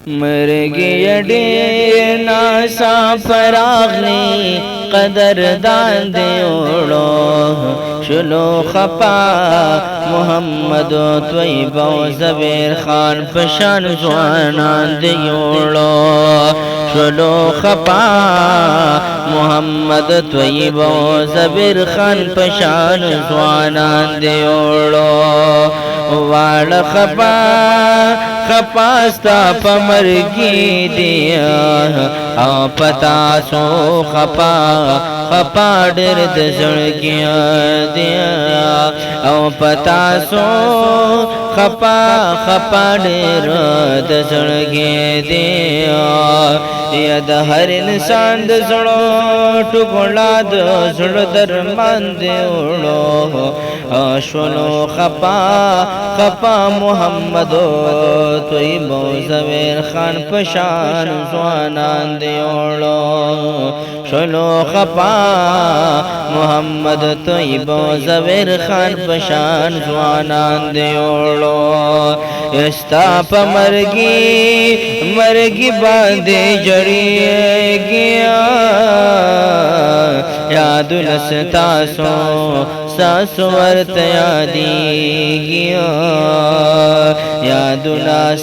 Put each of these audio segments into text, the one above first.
مرگی ډیر ناسا فراغلی قدردان دیوڑو شلو خپا محمد طیب و زبیر خان پشان زوانان دیوڑو شلو خپا محمد طیب و زبیر خان پشان زوانان دیوڑو واړ خپا خپاستا پمرګي دیا او پتا سو خپا خپا ډېر د زړګیا دیا او پتا سو خپا خپا ډېر د زړګي دیا یا د هر انسان د زړه ټکولا د زړه درمان دی وړو شلو خپا خپا محمد طیب و زبیر خان پشان زوانان دیوڑو شلو خپا محمد طیب و زبیر خان پشان زوانان دیوڑو استا پا مرگی باندے جڑی گیا یاد نستاسو ساسو ورت یادی گیا یادنا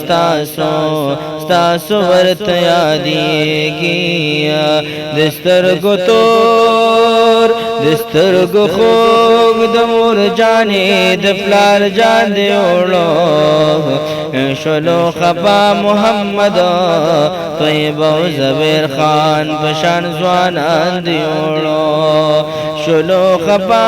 ستاسو ورت یادی گیا دسترگو تور دسترگو خوگ دمور جانے دپلار جان دیوڑو شلو خپا محمد طیب و زبیر خان پشان زوانان دیوڑو شلو خپا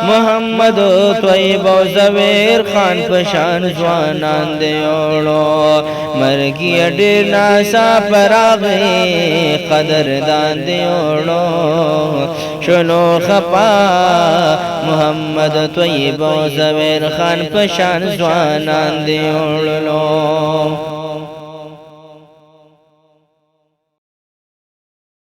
محمد طیب و زبیر خان پشان زوانان دیوڑو مرگی ډیر ناسا پراغی قدردان دیوڑو شلو خپا محمد طیب و زبیر خان پشان زوانان دیوڑو